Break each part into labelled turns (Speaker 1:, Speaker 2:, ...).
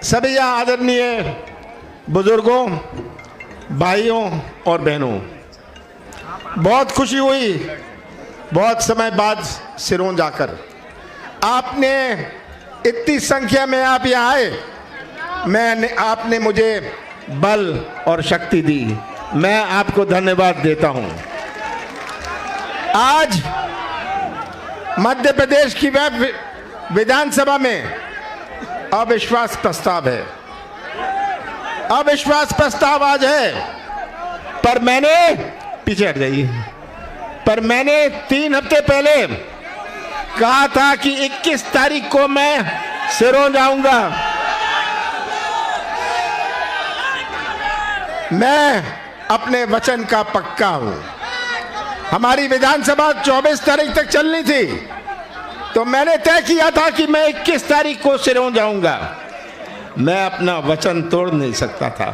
Speaker 1: सभी आदरणीय बुजुर्गों, भाइयों और बहनों, बहुत खुशी हुई बहुत समय बाद सिरोंज आकर। आपने इतनी संख्या में आप यहाँ आए, आपने मुझे बल और शक्ति दी। मैं आपको धन्यवाद देता हूँ। आज मध्य प्रदेश की विधानसभा में अविश्वास प्रस्ताव है। अविश्वास प्रस्ताव आज है, पर मैंने पीछे हट जाइए, पर मैंने 3 हफ्ते पहले कहा था कि 21 तारीख को मैं सिरोंज आऊंगा। मैं अपने वचन का पक्का हूं। हमारी विधानसभा 24 तारीख तक चलनी थी, तो मैंने तय किया था कि मैं 21 तारीख को सिरोंज आऊंगा। मैं अपना वचन तोड़ नहीं सकता था,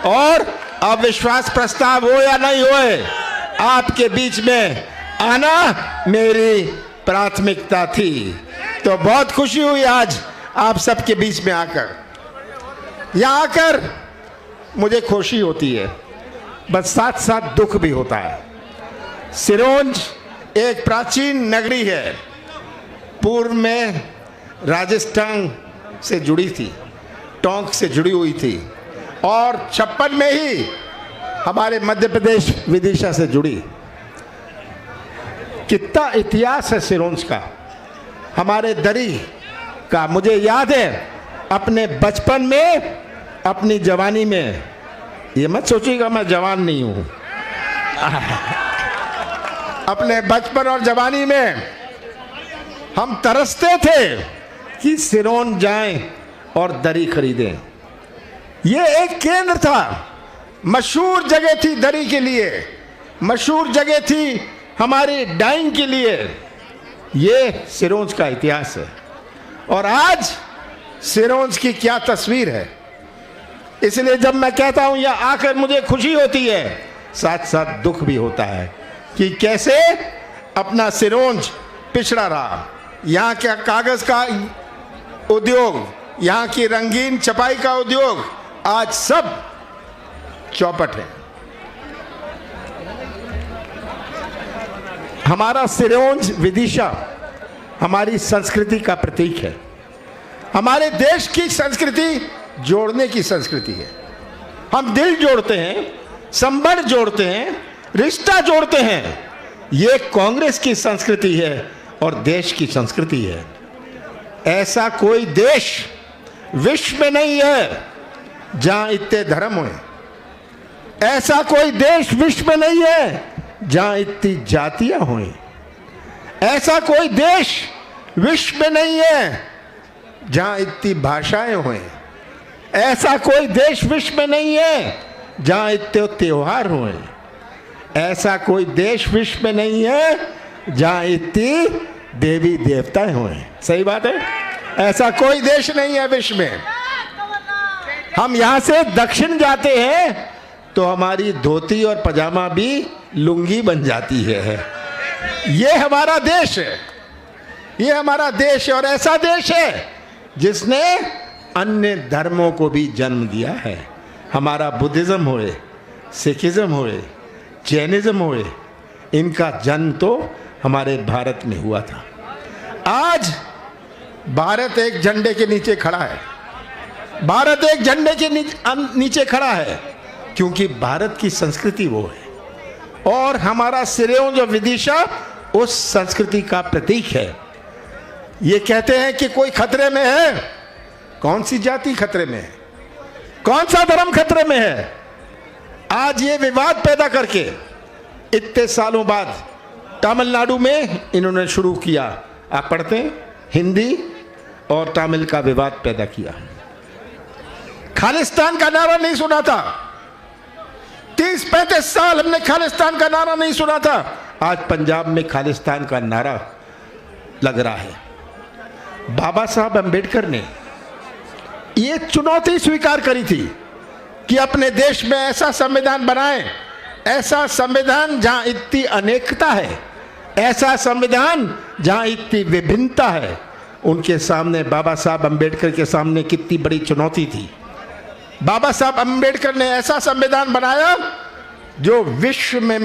Speaker 1: और अविश्वास प्रस्ताव हो या नहीं होए, आपके बीच में आना मेरी प्राथमिकता थी। तो बहुत खुशी हुई आज आप सबके बीच में आकर। यहाँ आकर मुझे खुशी होती है, बस साथ साथ दुख भी होता है। सिरोंज एक प्राचीन नगरी है, पूर्व में राजस्थान से जुड़ी थी, टोंक से जुड़ी हुई थी, और 56 में ही हमारे मध्य प्रदेश विदिशा से जुड़ी। कितना इतिहास है सिरोंज का, हमारे दरी का। मुझे याद है अपने बचपन में, अपनी जवानी में, ये मत सोचिएगा मैं जवान नहीं हूं, अपने बचपन और जवानी में हम तरसते थे कि सिरोंज जाएं और दरी खरीदें। ये एक केंद्र था, मशहूर जगह थी दरी के लिए, मशहूर जगह थी हमारी डाइंग के लिए। ये सिरोंज का इतिहास है, और आज सिरोंज की क्या तस्वीर है। इसलिए जब मैं कहता हूं यह आकर मुझे खुशी होती है, साथ साथ दुख भी होता है कि कैसे अपना सिरोंज पिछड़ा रहा। यहाँ का कागज का उद्योग, यहाँ की रंगीन छपाई का उद्योग आज सब चौपट है। हमारा सिरोंज विदिशा हमारी संस्कृति का प्रतीक है। हमारे देश की संस्कृति जोड़ने की संस्कृति है। हम दिल जोड़ते हैं, संबंध जोड़ते हैं, रिश्ता जोड़ते हैं। ये कांग्रेस की संस्कृति है और देश की संस्कृति है। ऐसा कोई देश विश्व में नहीं है जहां इतने धर्म हुए। ऐसा कोई देश विश्व में नहीं है जहां इतनी जातियां हुई। ऐसा कोई देश विश्व में नहीं है जहां इतनी भाषाएं हुई। ऐसा कोई देश विश्व में नहीं है जहां इतने त्योहार हुए। ऐसा कोई देश विश्व में नहीं है जहां इतनी देवी देवताएं हुए। सही बात है, ऐसा कोई देश नहीं है विश्व में। हम यहां से दक्षिण जाते हैं तो हमारी धोती और पजामा भी लुंगी बन जाती है। ये हमारा देश है, ये हमारा देश है, और ऐसा देश है जिसने अन्य धर्मों को भी जन्म दिया है। हमारा बुद्धिज्म होए, सिखिज्म होए, जैनिज्म होए, इनका जन्म तो हमारे भारत में हुआ था। आज भारत एक झंडे के नीचे खड़ा है। भारत एक झंडे के नीचे खड़ा है क्योंकि भारत की संस्कृति वो है, और हमारा सिरोंज और विदिशा उस संस्कृति का प्रतीक है। ये कहते हैं कि कोई खतरे में है। कौन सी जाति खतरे में है? कौन सा धर्म खतरे में है? आज ये विवाद पैदा करके इतने सालों बाद तमिलनाडु में इन्होंने शुरू किया। आप पढ़ते हैं, हिंदी और तमिल का विवाद पैदा किया। खालिस्तान का नारा नहीं सुना था। 30-35 साल हमने खालिस्तान का नारा नहीं सुना था। आज पंजाब में खालिस्तान का नारा लग रहा है। बाबा साहब अंबेडकर ने ये चुनौती स्वीकार करी थी कि अपने देश में ऐसा संविधान बनाएं, ऐसा संविधान जहां इतनी अनेकता है, ऐसा संविधान जहां इतनी विभिन्नता है, उनके सामने, बाबा साहब अम्बेडकर के सामने कितनी बड़ी चुनौती थी। बाबा साहब अम्बेडकर ने ऐसा संविधान बनाया जो विश्व में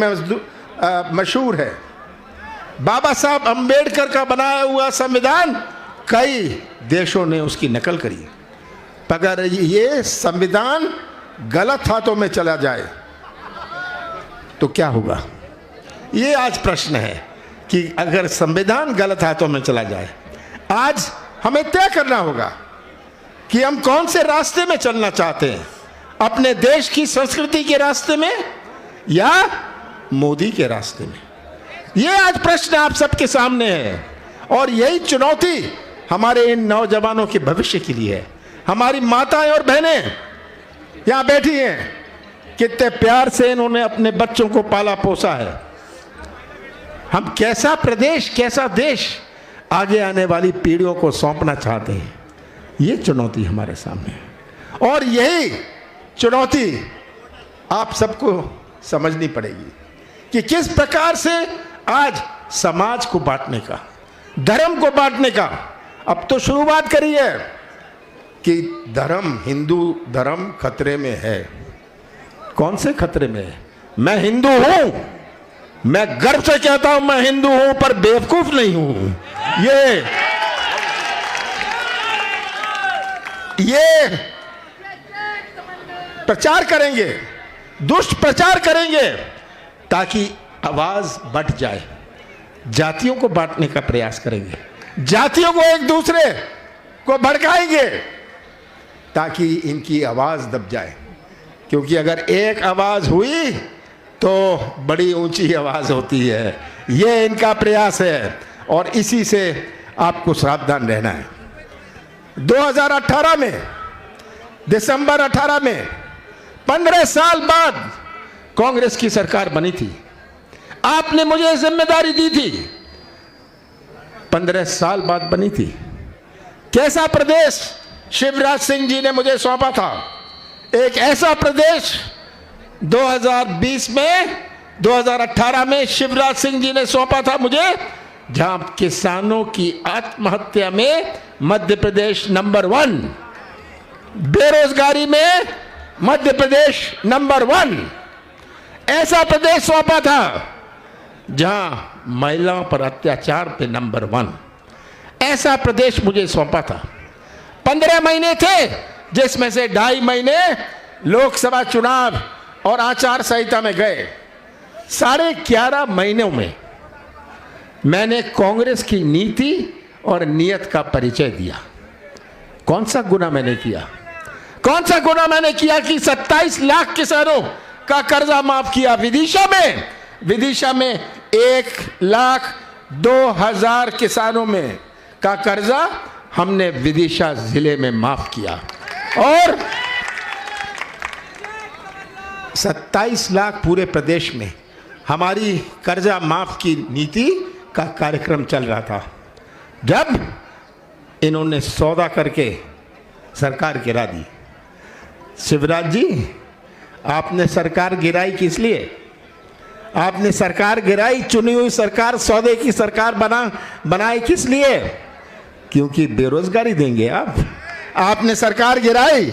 Speaker 1: मशहूर है। बाबा साहब अम्बेडकर का बनाया हुआ संविधान कई देशों ने उसकी नकल करी। अगर ये संविधान गलत हाथों में चला जाए तो क्या होगा? ये आज प्रश्न है कि अगर संविधान गलत हाथों में चला जाए, आज हमें तय करना होगा कि हम कौन से रास्ते में चलना चाहते हैं, अपने देश की संस्कृति के रास्ते में या मोदी के रास्ते में। ये आज प्रश्न आप सबके सामने है और यही चुनौती हमारे इन नौजवानों के भविष्य के लिए है। हमारी माताएं और बहनें यहां बैठी हैं, कितने प्यार से इन्होंने अपने बच्चों को पाला पोसा है। हम कैसा प्रदेश, कैसा देश आगे आने वाली पीढ़ियों को सौंपना चाहते हैं, ये चुनौती हमारे सामने है। और यही चुनौती आप सबको समझनी पड़ेगी कि किस प्रकार से आज समाज को बांटने का, धर्म को बांटने का अब तो शुरुआत करी है कि धर्म, हिंदू धर्म खतरे में है। कौन से खतरे में है? मैं हिंदू हूं, मैं गर्व से कहता हूं मैं हिंदू हूं, पर बेवकूफ नहीं हूं। ये प्रचार करेंगे, दुष्ट प्रचार करेंगे ताकि आवाज बट जाए। जातियों को बांटने का प्रयास करेंगे, जातियों को एक दूसरे को भड़काएंगे ताकि इनकी आवाज दब जाए। क्योंकि अगर एक आवाज हुई तो बड़ी ऊंची आवाज होती है। ये इनका प्रयास है और इसी से आपको सावधान रहना है। 2018 में, दिसंबर 18 में, 15 साल बाद कांग्रेस की सरकार बनी थी। आपने मुझे जिम्मेदारी दी थी, 15 साल बाद बनी थी। कैसा प्रदेश शिवराज सिंह जी ने मुझे सौंपा था? एक ऐसा प्रदेश 2020 में, 2018 में शिवराज सिंह जी ने सौंपा था मुझे, जहां किसानों की आत्महत्या में मध्य प्रदेश नंबर 1, बेरोजगारी में मध्य प्रदेश नंबर 1, ऐसा प्रदेश सौंपा था जहां महिलाओं पर अत्याचार पे नंबर 1, ऐसा प्रदेश मुझे सौंपा था। 15 महीने थे जिसमें से 2.5 महीने लोकसभा चुनाव और आचार संहिता में गए। 11.5 महीनों में मैंने कांग्रेस की नीति और नीयत का परिचय दिया। कौन सा गुनाह मैंने किया? कौन सा गुनाह मैंने किया कि 27 लाख किसानों का कर्जा माफ किया? विदिशा में 1,02,000 किसानों में का कर्जा हमने विदिशा जिले में माफ किया और 27 लाख पूरे प्रदेश में हमारी कर्जा माफ की नीति का कार्यक्रम चल रहा था। जब इन्होंने सौदा करके सरकार गिरा दी। शिवराज जी, आपने सरकार गिराई किस लिए? आपने सरकार गिराई, चुनी हुई सरकार, सौदे की सरकार बनाई किस लिए? क्योंकि बेरोजगारी देंगे आप। आपने सरकार गिराई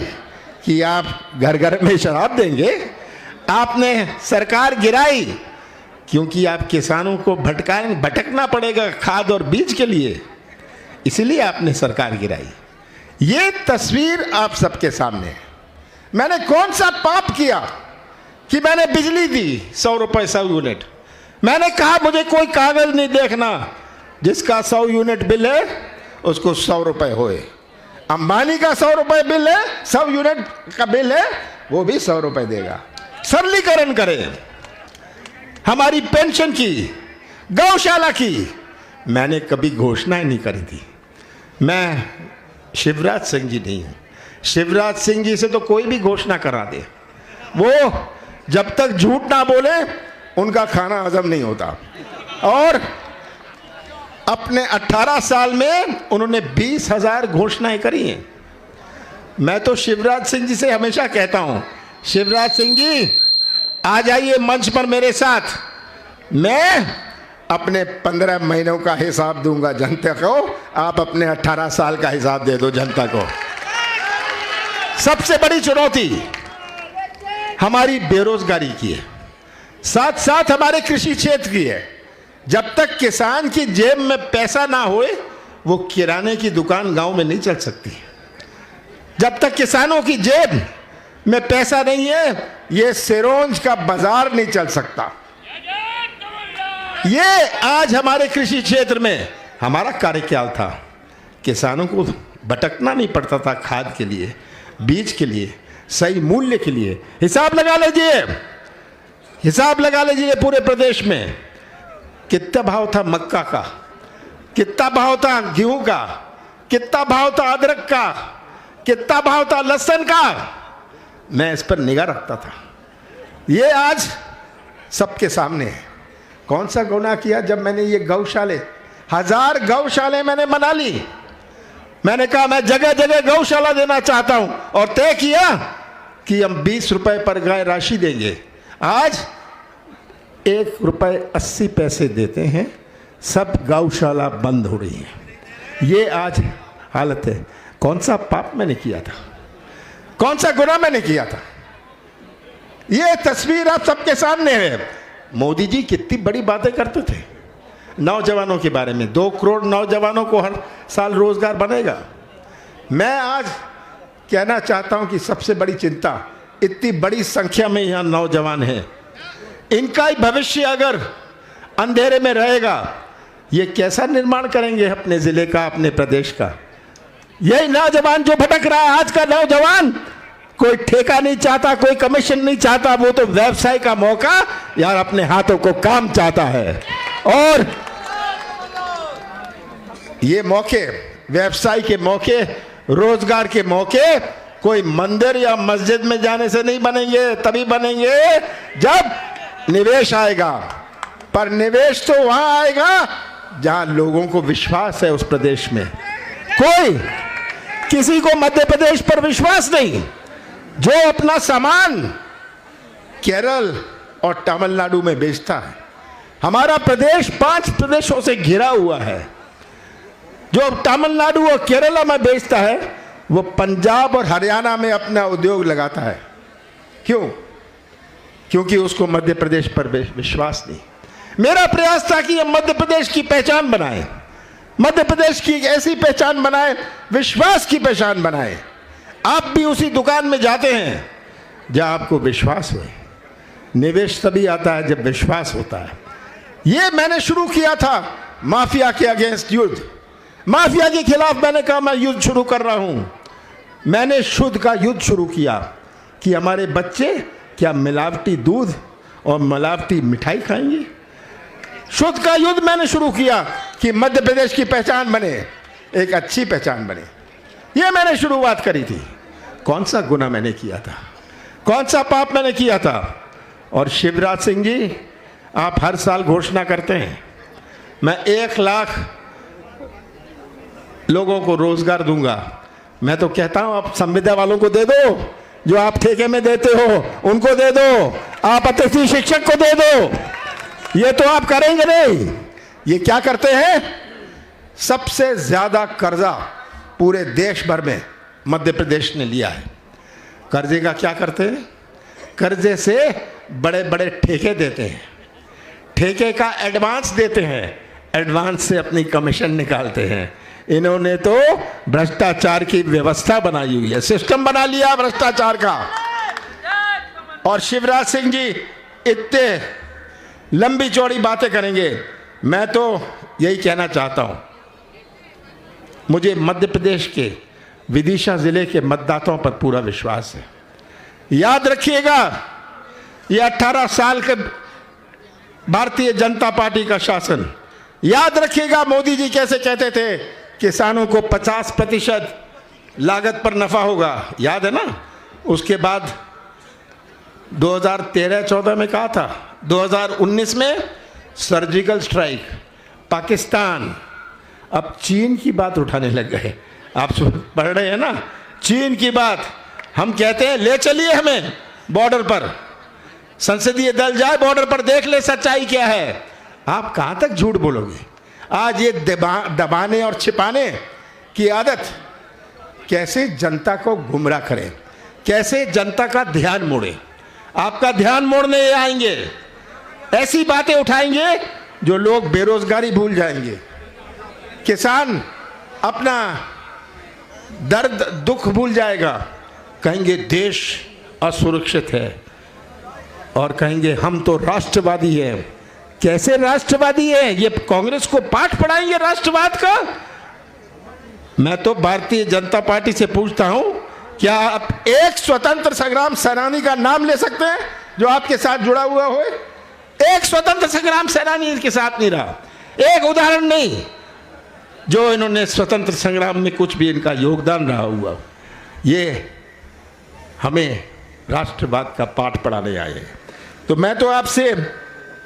Speaker 1: कि आप घर घर में शराब देंगे। आपने सरकार गिराई क्योंकि आप किसानों को भटकना पड़ेगा खाद और बीज के लिए, इसीलिए आपने सरकार गिराई। ये तस्वीर आप सबके सामने है। मैंने कौन सा पाप किया कि मैंने बिजली दी 100 रुपए 100 यूनिट? मैंने कहा मुझे कोई कागज नहीं देखना, जिसका 100 यूनिट बिल है उसको 100 रुपए होए। अंबानी का 100 रुपए बिल है, 100 यूनिट का बिल है, वो भी 100 रुपए देगा। सरलीकरण करें। हमारी पेंशन की, गौशाला की मैंने कभी घोषणा नहीं करी थी। मैं शिवराज सिंह जी नहीं हूं। शिवराज सिंह जी से तो कोई भी घोषणा करा दे, वो जब तक झूठ ना बोले उनका खाना हजम नहीं होता। और अपने 18 साल में उन्होंने 20,000 घोषणाएं करी हैं। मैं तो शिवराज सिंह जी से हमेशा कहता हूं, शिवराज सिंह जी आ जाइए मंच पर मेरे साथ, मैं अपने 15 महीनों का हिसाब दूंगा जनता को, आप अपने 18 साल का हिसाब दे दो जनता को। सबसे बड़ी चुनौती हमारी बेरोजगारी की है, साथ साथ हमारे कृषि क्षेत्र की है। जब तक किसान की जेब में पैसा ना होए वो किराने की दुकान गांव में नहीं चल सकती। जब तक किसानों की जेब में पैसा नहीं है ये सिरोंज का बाजार नहीं चल सकता। ये आज हमारे कृषि क्षेत्र में हमारा कार्यकाल था, किसानों को भटकना नहीं पड़ता था खाद के लिए, बीज के लिए, सही मूल्य के लिए। हिसाब लगा लीजिए, हिसाब लगा लीजिए पूरे प्रदेश में कितना भाव था मक्का का, कितना भाव था गेहूं का, कितना भाव था अदरक का, कितना भाव था लहसुन का। मैं इस पर निगाह रखता था। ये आज सबके सामने है। कौन सा गुनाह किया जब मैंने ये गौशाले, 1000 गौशाले मैंने बना ली। मैंने कहा मैं जगह जगह गौशाला देना चाहता हूं और तय किया कि हम 20 रुपए पर गाय राशि देंगे। आज 1 रुपए 80 पैसे देते हैं, सब गौशाला बंद हो रही है। ये आज हालत है। कौन सा पाप मैंने किया था, कौन सा गुनाह मैंने किया था? ये तस्वीर आप सबके सामने है। मोदी जी कितनी बड़ी बातें करते थे नौजवानों के बारे में, 2 करोड़ नौजवानों को हर साल रोजगार बनेगा। मैं आज कहना चाहता हूं कि सबसे बड़ी चिंता, इतनी बड़ी संख्या में यहां नौजवान हैं, इनका ही भविष्य अगर अंधेरे में रहेगा, ये कैसा निर्माण करेंगे अपने जिले का, अपने प्रदेश का? यही नौजवान जो भटक रहा है, आज का नौजवान कोई ठेका नहीं चाहता, कोई कमीशन नहीं चाहता, वो तो व्यवसाय का मौका यार अपने हाथों को काम चाहता है। और ये मौके, व्यवसाय के मौके, रोजगार के मौके कोई मंदिर या मस्जिद में जाने से नहीं बनेंगे, तभी बनेंगे जब निवेश आएगा। पर निवेश तो वहां आएगा जहां लोगों को विश्वास है उस प्रदेश में। कोई किसी को मध्य प्रदेश पर विश्वास नहीं। जो अपना सामान केरल और तमिलनाडु में बेचता है, हमारा प्रदेश 5 प्रदेशों से घिरा हुआ है। जो तमिलनाडु और केरला में बेचता है वो पंजाब और हरियाणा में अपना उद्योग लगाता है। क्यों? क्योंकि उसको मध्य प्रदेश पर विश्वास नहीं। मेरा प्रयास था कि हम मध्य प्रदेश की पहचान बनाएं, मध्य प्रदेश की एक ऐसी पहचान बनाएं, विश्वास की पहचान बनाएं। आप भी उसी दुकान में जाते हैं जहां आपको विश्वास हो। निवेश तभी आता है जब विश्वास होता है। ये मैंने शुरू किया था माफिया के अगेंस्ट युद्ध। माफिया के खिलाफ मैंने कहा मैं युद्ध शुरू कर रहा हूं। मैंने शुद्ध का युद्ध शुरू किया कि हमारे बच्चे क्या मिलावटी दूध और मिलावटी मिठाई खाएंगे। शुद्ध का युद्ध मैंने शुरू किया कि मध्य प्रदेश की पहचान बने, एक अच्छी पहचान बने। ये मैंने शुरुआत करी थी। कौन सा गुनाह मैंने किया था, कौन सा पाप मैंने किया था? और शिवराज सिंह जी, आप हर साल घोषणा करते हैं मैं 1 लाख लोगों को रोजगार दूंगा। मैं तो कहता हूं आप संविदा वालों को दे दो, जो आप ठेके में देते हो उनको दे दो, आप अतिथि शिक्षक को दे दो। ये तो आप करेंगे नहीं। ये क्या करते हैं? सबसे ज्यादा कर्जा पूरे देश भर में मध्य प्रदेश ने लिया है। कर्जे का क्या करते हैं? कर्जे से बड़े बड़े ठेके देते हैं, ठेके का एडवांस देते हैं, एडवांस से अपनी कमीशन निकालते हैं। इन्होंने तो भ्रष्टाचार की व्यवस्था बनाई हुई है, सिस्टम बना लिया भ्रष्टाचार का। और शिवराज सिंह जी इतने लंबी चौड़ी बातें करेंगे। मैं तो यही कहना चाहता हूं, मुझे मध्य प्रदेश के विदिशा जिले के मतदाताओं पर पूरा विश्वास है। याद रखिएगा, ये 18 साल के भारतीय जनता पार्टी का शासन। याद रखिएगा मोदी जी कैसे कहते थे किसानों को 50% लागत पर नफा होगा, याद है ना? उसके बाद 2013-14 में कहा था, 2019 में सर्जिकल स्ट्राइक, पाकिस्तान, अब चीन की बात उठाने लग गए। आप पढ़ रहे हैं ना, चीन की बात। हम कहते हैं ले चलिए हमें बॉर्डर पर, संसदीय दल जाए बॉर्डर पर, देख ले सच्चाई क्या है। आप कहाँ तक झूठ बोलोगे? आज ये दबाने और छिपाने की आदत कैसे जनता को गुमराह करे, कैसे जनता का ध्यान मोड़े। आपका ध्यान मोड़ने ये आएंगे, ऐसी बातें उठाएंगे जो लोग बेरोजगारी भूल जाएंगे, किसान अपना दर्द दुख भूल जाएगा, कहेंगे देश असुरक्षित है, और कहेंगे हम तो राष्ट्रवादी हैं। कैसे राष्ट्रवादी है? ये कांग्रेस को पाठ पढ़ाएंगे राष्ट्रवाद का? मैं तो भारतीय जनता पार्टी से पूछता हूं, क्या आप एक स्वतंत्र संग्राम सेनानी का नाम ले सकते हैं जो आपके साथ जुड़ा हुआ हो? एक स्वतंत्र संग्राम सेनानी इनके साथ नहीं रहा, एक उदाहरण नहीं जो इन्होंने स्वतंत्र संग्राम में कुछ भी इनका योगदान रहा हुआ। ये हमें राष्ट्रवाद का पाठ पढ़ाने आए हैं। तो मैं तो आपसे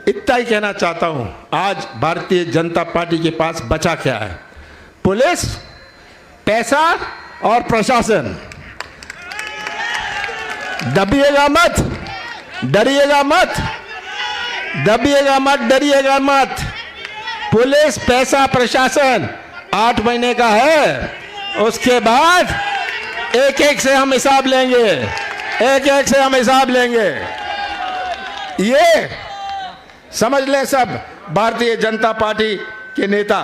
Speaker 1: इतना ही कहना चाहता हूं, आज भारतीय जनता पार्टी के पास बचा क्या है? पुलिस, पैसा और प्रशासन। दबिएगा मत, डरिएगा मत, दबिएगा मत, डरिएगा मत। पुलिस, पैसा, प्रशासन 8 महीने का है, उसके बाद एक एक से हम हिसाब लेंगे, एक एक से हम हिसाब लेंगे। ये समझ लें सब भारतीय जनता पार्टी के नेता।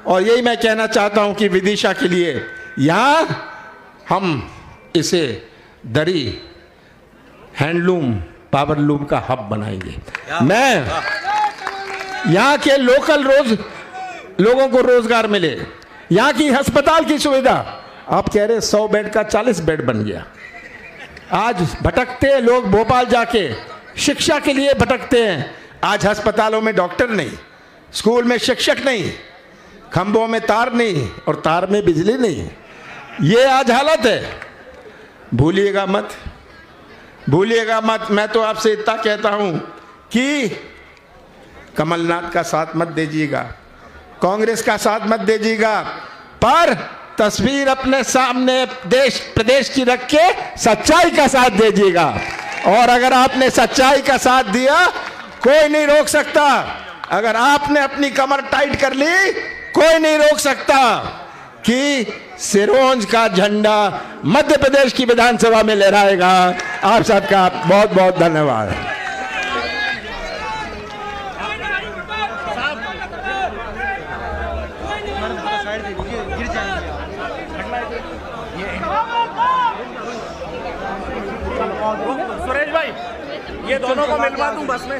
Speaker 1: और यही मैं कहना चाहता हूं कि विदिशा के लिए यहां हम इसे दरी हैंडलूम पावरलूम का हब बनाएंगे। मैं यहाँ के लोकल लोगों को रोजगार मिले, यहाँ की अस्पताल की सुविधा, आप कह रहे 100 बेड का 40 बेड बन गया। आज भटकते लोग भोपाल जाके शिक्षा के लिए भटकते हैं। आज अस्पतालों में डॉक्टर नहीं, स्कूल में शिक्षक नहीं, खंभों में तार नहीं और तार में बिजली नहीं। ये आज हालत है। भूलिएगा मत, भूलिएगा मत। मैं तो आपसे इतना कहता हूं कि कमलनाथ का साथ मत दीजिएगा, कांग्रेस का साथ मत दीजिएगा, पर तस्वीर अपने सामने देश प्रदेश की रख के सच्चाई का साथ दीजिएगा। और अगर आपने सच्चाई का साथ दिया, कोई नहीं रोक सकता। अगर आपने अपनी कमर टाइट कर ली, कोई नहीं रोक सकता कि सिरोंज का झंडा मध्य प्रदेश की विधानसभा में लहराएगा। आप सबका बहुत बहुत धन्यवाद।
Speaker 2: सुरेश भाई, ये दोनों को मिलवा दूं बस में।